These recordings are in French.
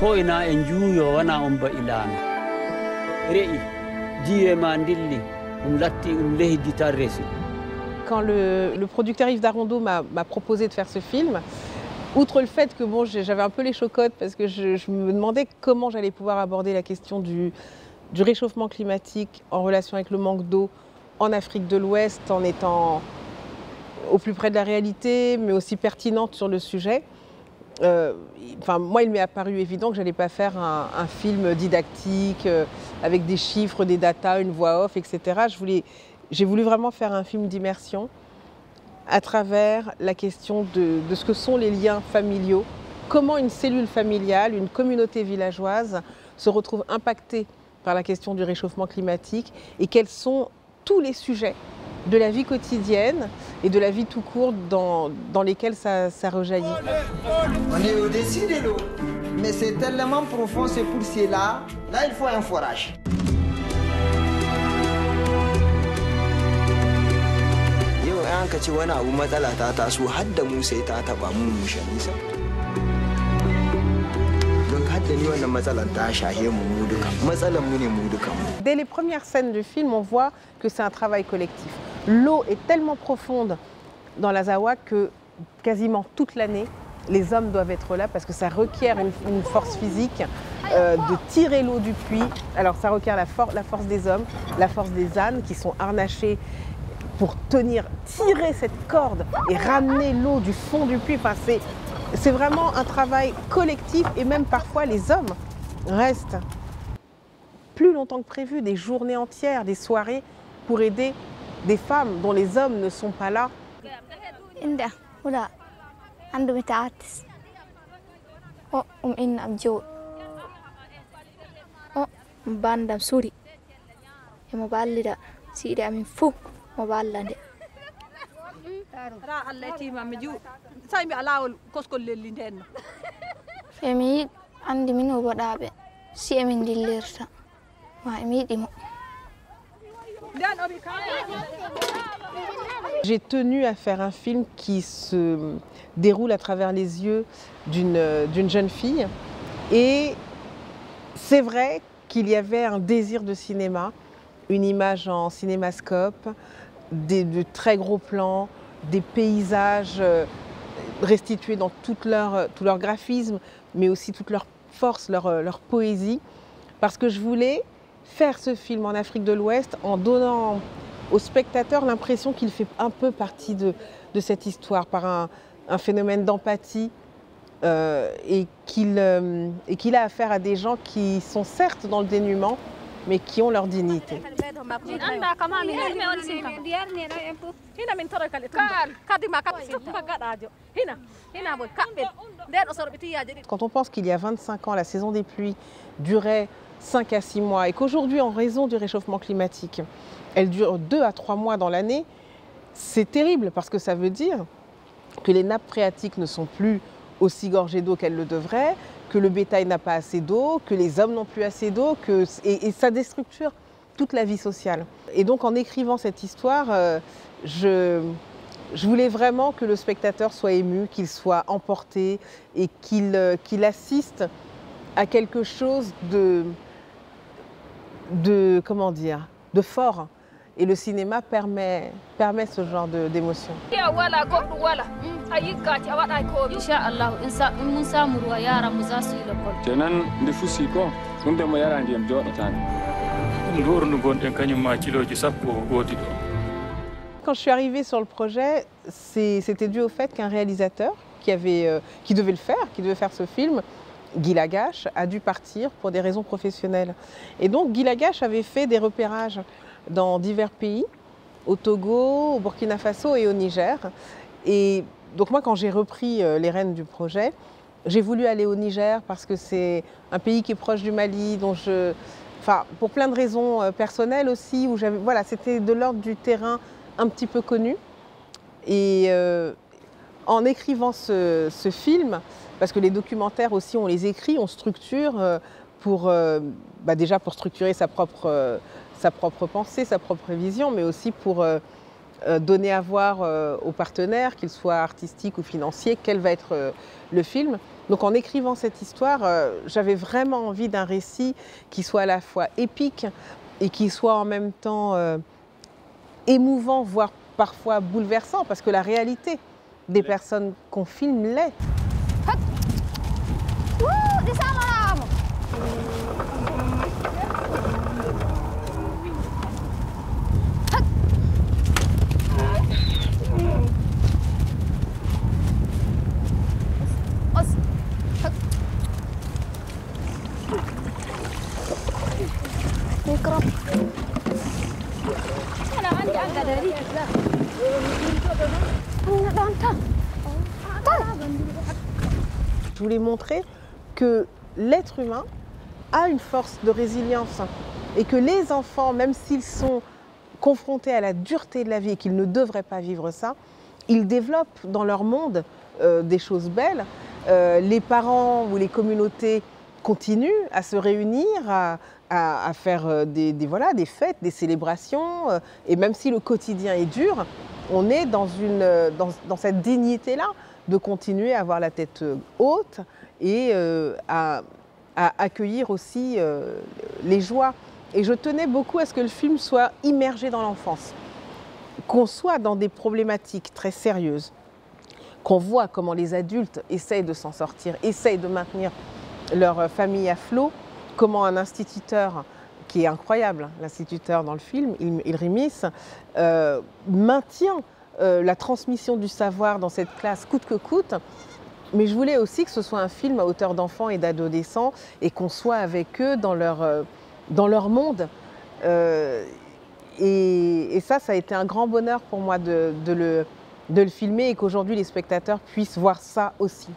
ko'ina en juuyo wana on ba ilano re'i jiwe ma dilli latti leydi tan resi. Quand le producteur Yves Darondo m'a proposé de faire ce film, outre le fait que bon, j'avais un peu les chocottes parce que je me demandais comment j'allais pouvoir aborder la question du réchauffement climatique en relation avec le manque d'eau en Afrique de l'Ouest, en étant au plus près de la réalité, mais aussi pertinente sur le sujet. Moi, il m'est apparu évident que je n'allais pas faire un film didactique, avec des chiffres, des datas, une voix off, etc. J'ai voulu vraiment faire un film d'immersion à travers la question de ce que sont les liens familiaux, comment une cellule familiale, une communauté villageoise se retrouve impactée par la question du réchauffement climatique et quels sont tous les sujets de la vie quotidienne et de la vie tout court dans lesquels ça rejaillit. On est au-dessus de l'eau, mais c'est tellement profond, c'est pour cela. Là, il faut un forage. Dès les premières scènes du film, on voit que c'est un travail collectif. L'eau est tellement profonde dans l'Azawad que quasiment toute l'année, les hommes doivent être là parce que ça requiert une force physique de tirer l'eau du puits. Alors ça requiert la force des hommes, la force des ânes qui sont harnachés pour tirer cette corde et ramener l'eau du fond du puits. Enfin, c'est vraiment un travail collectif et même parfois les hommes restent plus longtemps que prévu, des journées entières, des soirées pour aider des femmes dont les hommes ne sont pas là. J'ai tenu à faire un film qui se déroule à travers les yeux d'une jeune fille. Et c'est vrai qu'il y avait un désir de cinéma, une image en cinémascope, de très gros plans, des paysages restitués dans tout leur graphisme, mais aussi toute leur force, leur poésie. Parce que je voulais faire ce film en Afrique de l'Ouest en donnant au spectateur l'impression qu'il fait un peu partie de cette histoire par un phénomène d'empathie et qu'il a affaire à des gens qui sont certes dans le dénuement, mais qui ont leur dignité. Quand on pense qu'il y a 25 ans, la saison des pluies durait 5 à 6 mois et qu'aujourd'hui, en raison du réchauffement climatique, elle dure 2 à 3 mois dans l'année, c'est terrible parce que ça veut dire que les nappes phréatiques ne sont plus aussi gorgées d'eau qu'elles le devraient, que le bétail n'a pas assez d'eau, que les hommes n'ont plus assez d'eau, et ça déstructure toute la vie sociale. Et donc en écrivant cette histoire, je voulais vraiment que le spectateur soit ému, qu'il soit emporté et qu'il assiste à quelque chose comment dire, de fort. Et le cinéma permet ce genre d'émotion. Quand je suis arrivée sur le projet, c'était dû au fait qu'un réalisateur qui devait faire ce film, Guy Lagache, a dû partir pour des raisons professionnelles. Et donc Guy Lagache avait fait des repérages dans divers pays, au Togo, au Burkina Faso et au Niger. Et donc moi, quand j'ai repris les rênes du projet, j'ai voulu aller au Niger parce que c'est un pays qui est proche du Mali, pour plein de raisons personnelles aussi, où c'était de l'ordre du terrain un petit peu connu. Et en écrivant ce film, parce que les documentaires aussi, on les écrit, on structure déjà pour structurer sa propre pensée, sa propre vision, mais aussi pour donner à voir aux partenaires, qu'ils soient artistiques ou financiers, quel va être le film. Donc en écrivant cette histoire, j'avais vraiment envie d'un récit qui soit à la fois épique et qui soit en même temps émouvant, voire parfois bouleversant, parce que la réalité des personnes qu'on filme l'est. Je voulais montrer que l'être humain a une force de résilience et que les enfants, même s'ils sont confrontés à la dureté de la vie et qu'ils ne devraient pas vivre ça, ils développent dans leur monde des choses belles. Les parents ou les communautés continuent à se réunir, à faire des fêtes, des célébrations. Et même si le quotidien est dur, on est dans cette dignité-là de continuer à avoir la tête haute et à accueillir aussi les joies. Et je tenais beaucoup à ce que le film soit immergé dans l'enfance, qu'on soit dans des problématiques très sérieuses, qu'on voit comment les adultes essayent de s'en sortir, essayent de maintenir leur famille à flot, comment un instituteur, qui est incroyable, l'instituteur dans le film, Ilrimis, maintient la transmission du savoir dans cette classe coûte que coûte. Mais je voulais aussi que ce soit un film à hauteur d'enfants et d'adolescents et qu'on soit avec eux dans leur monde. Et ça a été un grand bonheur pour moi de le filmer et qu'aujourd'hui les spectateurs puissent voir ça aussi.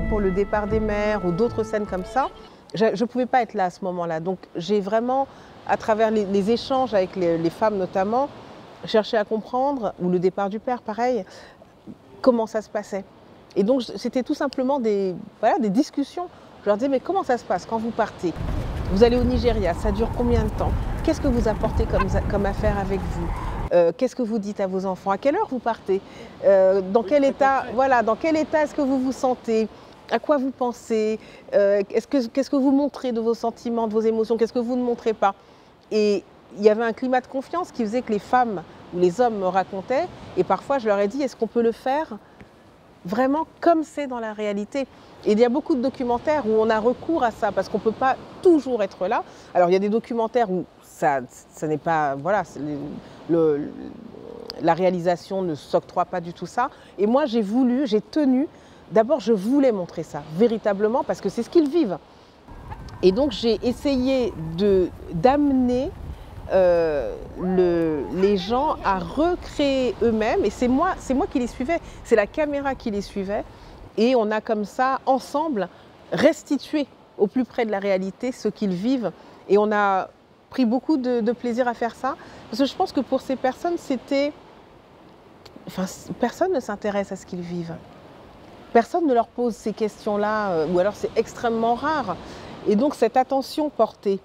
Pour le départ des mères ou d'autres scènes comme ça, je ne pouvais pas être là à ce moment-là. Donc j'ai vraiment, à travers les échanges avec les femmes notamment, cherché à comprendre, ou le départ du père pareil, comment ça se passait. Et donc c'était tout simplement des discussions. Je leur disais, mais comment ça se passe quand vous partez? Vous allez au Nigeria, ça dure combien de temps? Qu'est-ce que vous apportez comme affaire avec vous? Qu'est-ce que vous dites à vos enfants? À quelle heure vous partez? Dans quel état est-ce que vous vous sentez? À quoi vous pensez? Qu'est-ce que vous montrez de vos sentiments, de vos émotions? Qu'est-ce que vous ne montrez pas? Et il y avait un climat de confiance qui faisait que les femmes ou les hommes me racontaient. Et parfois, je leur ai dit, est-ce qu'on peut le faire vraiment comme c'est dans la réalité? Et il y a beaucoup de documentaires où on a recours à ça parce qu'on ne peut pas toujours être là. Alors il y a des documentaires où ça n'est pas, voilà, la réalisation ne s'octroie pas du tout ça. Et moi j'ai tenu, d'abord je voulais montrer ça véritablement parce que c'est ce qu'ils vivent. Et donc j'ai essayé d'amener les gens à recréer eux-mêmes, et c'est moi qui les suivais, c'est la caméra qui les suivait, et on a comme ça, ensemble, restitué au plus près de la réalité ce qu'ils vivent, et on a pris beaucoup de plaisir à faire ça, parce que je pense que pour ces personnes, personne ne s'intéresse à ce qu'ils vivent. Personne ne leur pose ces questions-là, ou alors c'est extrêmement rare. Et donc cette attention portée,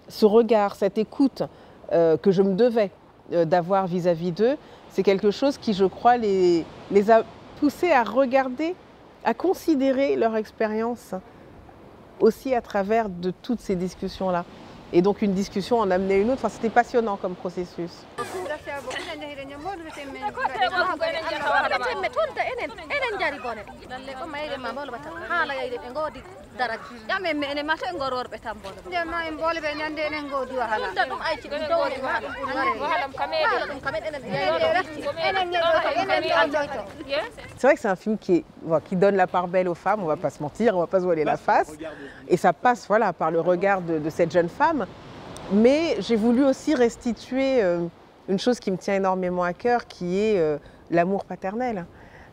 ce regard, cette écoute, que je me devais d'avoir vis-à-vis d'eux, c'est quelque chose qui, je crois, les a poussés à regarder, à considérer leur expérience aussi à travers de toutes ces discussions-là. Et donc une discussion en amenait une autre, enfin, c'était passionnant comme processus. C'est vrai que c'est un film qui donne la part belle aux femmes, on ne va pas se mentir, on ne va pas se voiler la face. Et ça passe par le regard de cette jeune femme. Mais j'ai voulu aussi restituer une chose qui me tient énormément à cœur, qui est l'amour paternel.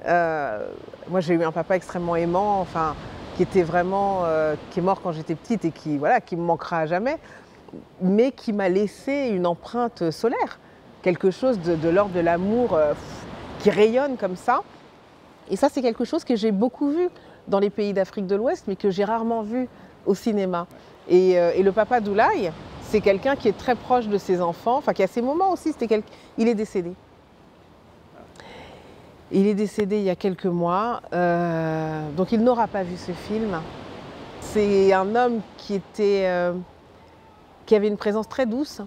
Moi, j'ai eu un papa extrêmement aimant, qui était vraiment, qui est mort quand j'étais petite et qui me manquera à jamais, mais qui m'a laissé une empreinte solaire, quelque chose de l'ordre de l'amour qui rayonne comme ça. Et ça, c'est quelque chose que j'ai beaucoup vu dans les pays d'Afrique de l'Ouest, mais que j'ai rarement vu au cinéma. Et le papa d'Oulaye, c'est quelqu'un qui est très proche de ses enfants, enfin qui a ses moments aussi, il est décédé. Il est décédé il y a quelques mois, donc il n'aura pas vu ce film. C'est un homme qui avait une présence très douce.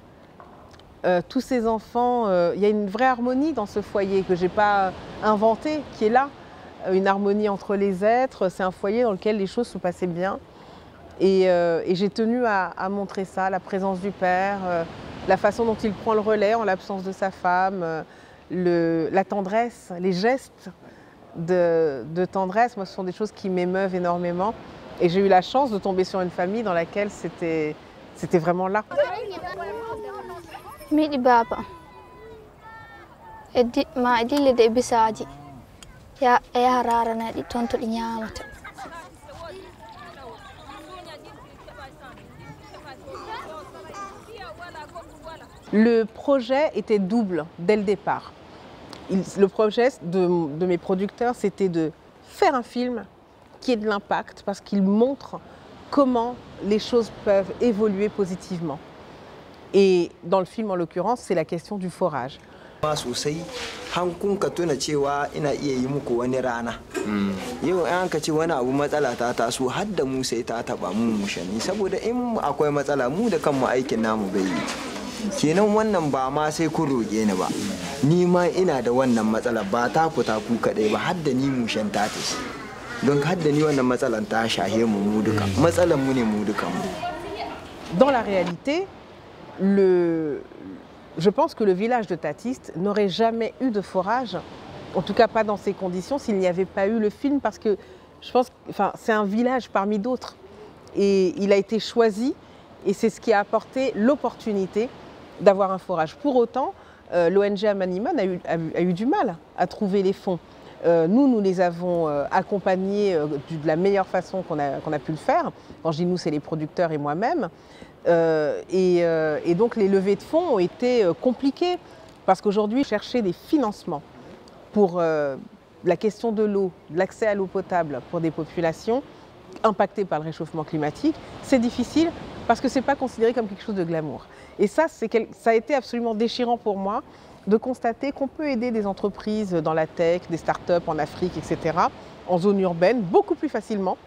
Tous ses enfants, il y a une vraie harmonie dans ce foyer que je n'ai pas inventé, qui est là. Une harmonie entre les êtres, c'est un foyer dans lequel les choses se passaient bien. Et j'ai tenu à montrer ça, la présence du père, la façon dont il prend le relais en l'absence de sa femme, la tendresse, les gestes de tendresse. Moi, ce sont des choses qui m'émeuvent énormément. Et j'ai eu la chance de tomber sur une famille dans laquelle c'était vraiment là. Le projet était double dès le départ. Le projet de mes producteurs, c'était de faire un film qui ait de l'impact parce qu'il montre comment les choses peuvent évoluer positivement. Et dans le film, en l'occurrence, c'est la question du forage. Sosai hankunka tuna cewa ina iya yi muku wani rana yau an ka ce wani abu matsala ta taso har da mu sai ta taba mu mushani saboda in akwai matsala mu da kanmu aikin namu bai yi kenan wannan ba ma sai kun roƙe ni ba ni ma ina da wannan matsala ba ta ku kadai ba har da ni mushan ta tace don har da ni wannan matsalan ta shahe mu duka matsalan mu ne mu dukan mu. Dans la réalité, je pense que le village de Tatiste n'aurait jamais eu de forage, en tout cas pas dans ces conditions, s'il n'y avait pas eu le film, parce que je pense que c'est un village parmi d'autres. Et il a été choisi, et c'est ce qui a apporté l'opportunité d'avoir un forage. Pour autant, l'ONG Amaniman a eu du mal à trouver les fonds. Nous les avons accompagnés de la meilleure façon qu'on a pu le faire. Quand je dis nous, c'est les producteurs et moi-même. Et donc les levées de fonds ont été compliquées parce qu'aujourd'hui, chercher des financements pour la question de l'eau, l'accès à l'eau potable pour des populations impactées par le réchauffement climatique, c'est difficile parce que ce n'est pas considéré comme quelque chose de glamour. Et ça a été absolument déchirant pour moi de constater qu'on peut aider des entreprises dans la tech, des startups en Afrique, etc., en zone urbaine, beaucoup plus facilement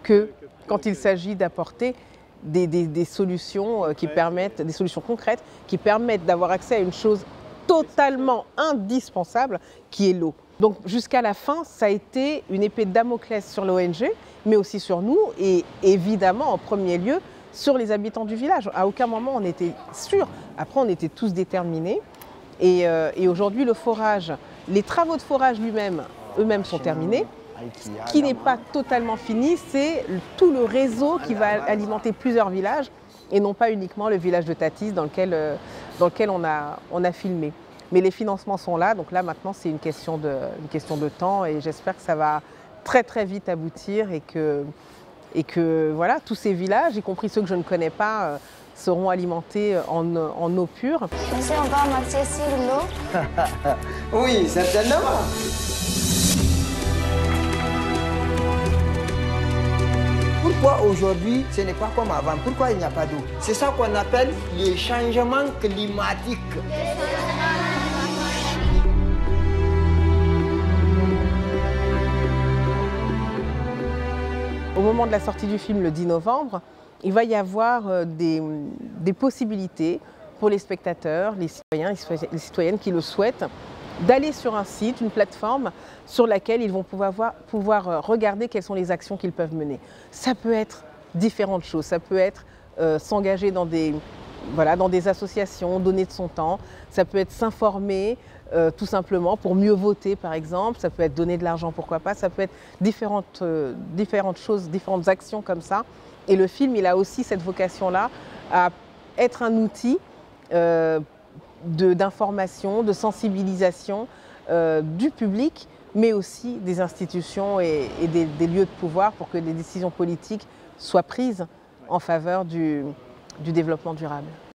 que quand il s'agit d'apporter des solutions qui permettent, des solutions concrètes qui permettent d'avoir accès à une chose totalement indispensable qui est l'eau. Donc jusqu'à la fin, ça a été une épée de Damoclès sur l'ONG, mais aussi sur nous et évidemment en premier lieu sur les habitants du village. À aucun moment on était sûrs. Après on était tous déterminés et aujourd'hui le forage, les travaux de forage eux-mêmes sont terminés. Ce qui n'est pas totalement fini, c'est tout le réseau qui va alimenter plusieurs villages et non pas uniquement le village de Tatiste dans lequel on a filmé. Mais les financements sont là, donc là maintenant c'est une question de temps et j'espère que ça va très très vite aboutir et que voilà, tous ces villages, y compris ceux que je ne connais pas, seront alimentés en eau pure. Monsieur, on va marcher sur l'eau? Oui, certainement. Pourquoi aujourd'hui ce n'est pas comme avant? Pourquoi il n'y a pas d'eau? C'est ça qu'on appelle les changements climatiques. Au moment de la sortie du film le 10 novembre, il va y avoir des possibilités pour les spectateurs, les citoyens, les citoyennes qui le souhaitent, d'aller sur un site, une plateforme sur laquelle ils vont pouvoir regarder quelles sont les actions qu'ils peuvent mener. Ça peut être différentes choses, ça peut être s'engager dans des associations, donner de son temps, ça peut être s'informer tout simplement pour mieux voter par exemple, ça peut être donner de l'argent, pourquoi pas, ça peut être différentes choses, différentes actions comme ça. Et le film, il a aussi cette vocation-là à être un outil d'information, de sensibilisation du public, mais aussi des institutions et des lieux de pouvoir pour que des décisions politiques soient prises en faveur du développement durable.